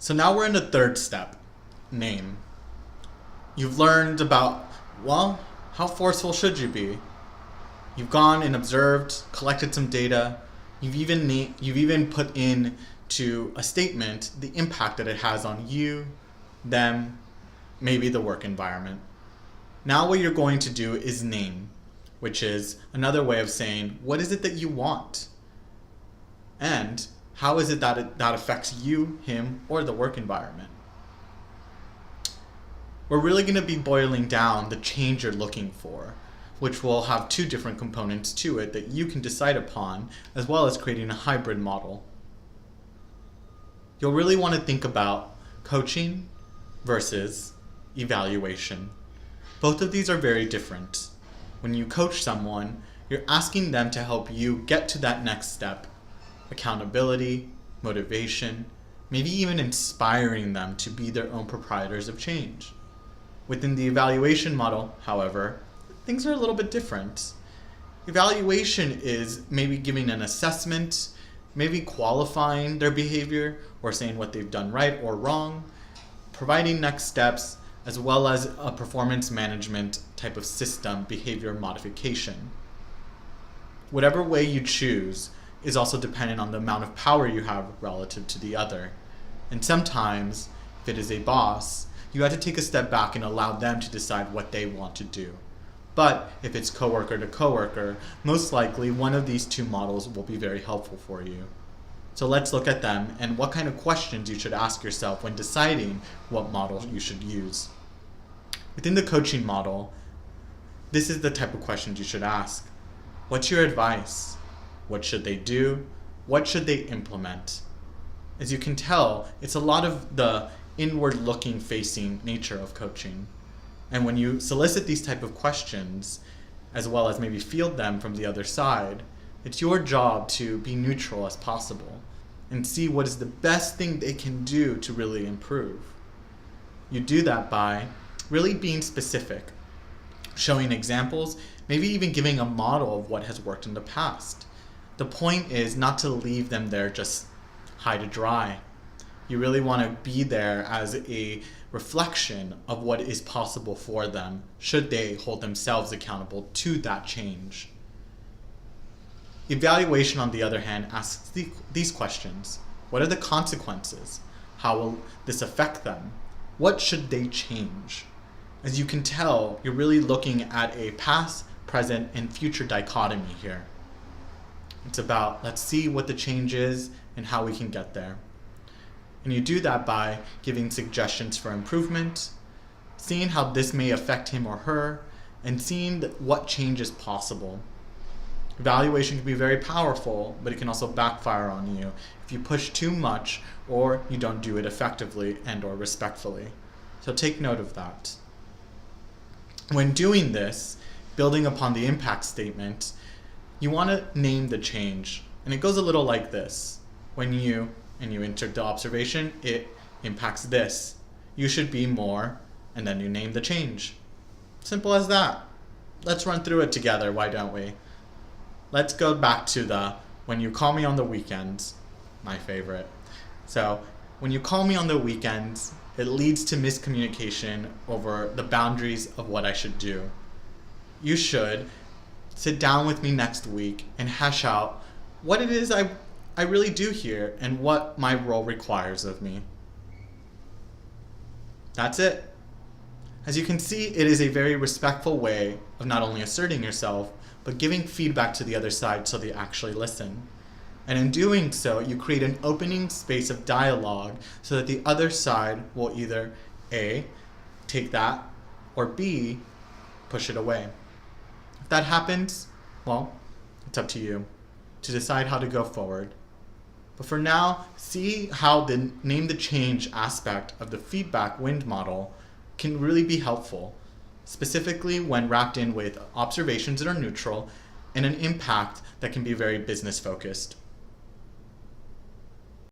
So now we're in the third step, name. You've learned about, well, how forceful should you be? You've gone and observed, collected some data. You've even put in to a statement the impact that it has on you, them, maybe the work environment. Now what you're going to do is name, which is another way of saying, what is it that you want? And how is it that that affects you, him, or the work environment? We're really going to be boiling down the change you're looking for, which will have two different components to it that you can decide upon, as well as creating a hybrid model. You'll really want to think about coaching versus evaluation. Both of these are very different. When you coach someone, you're asking them to help you get to that next step. Accountability, motivation, maybe even inspiring them to be their own proprietors of change. Within the evaluation model, however, things are a little bit different. Evaluation is maybe giving an assessment, maybe qualifying their behavior or saying what they've done right or wrong, providing next steps, as well as a performance management type of system behavior modification. Whatever way you choose is also dependent on the amount of power you have relative to the other. And sometimes, if it is a boss, you have to take a step back and allow them to decide what they want to do. But if it's coworker to coworker, most likely one of these two models will be very helpful for you. So let's look at them and what kind of questions you should ask yourself when deciding what model you should use. Within the coaching model, this is the type of questions you should ask. What's your advice? What should they do? What should they implement? As you can tell, it's a lot of the inward-looking, facing nature of coaching. And when you solicit these type of questions, as well as maybe field them from the other side, it's your job to be neutral as possible and see what is the best thing they can do to really improve. You do that by really being specific, showing examples, maybe even giving a model of what has worked in the past. The point is not to leave them there just high to dry. You really want to be there as a reflection of what is possible for them should they hold themselves accountable to that change. Evaluation, on the other hand, asks these questions. What are the consequences? How will this affect them? What should they change? As you can tell, you're really looking at a past, present, and future dichotomy here. It's about, let's see what the change is and how we can get there. And you do that by giving suggestions for improvement, seeing how this may affect him or her, and seeing what change is possible. Evaluation can be very powerful, but it can also backfire on you if you push too much or you don't do it effectively and or respectfully. So take note of that. When doing this, building upon the impact statement, you want to name the change. And it goes a little like this. When you insert the observation, it impacts this. You should be more, and then you name the change. Simple as that. Let's run through it together, why don't we? Let's go back to the when you call me on the weekends, my favorite. So when you call me on the weekends, it leads to miscommunication over the boundaries of what I should do. You should sit down with me next week and hash out what it is I really do here and what my role requires of me. That's it. As you can see, it is a very respectful way of not only asserting yourself, but giving feedback to the other side so they actually listen. And in doing so, you create an opening space of dialogue so that the other side will either A, take that, or B, push it away. If that happens, well, it's up to you to decide how to go forward. But for now, see how the name the change aspect of the feedback W.I.N.D model can really be helpful, specifically when wrapped in with observations that are neutral and an impact that can be very business focused.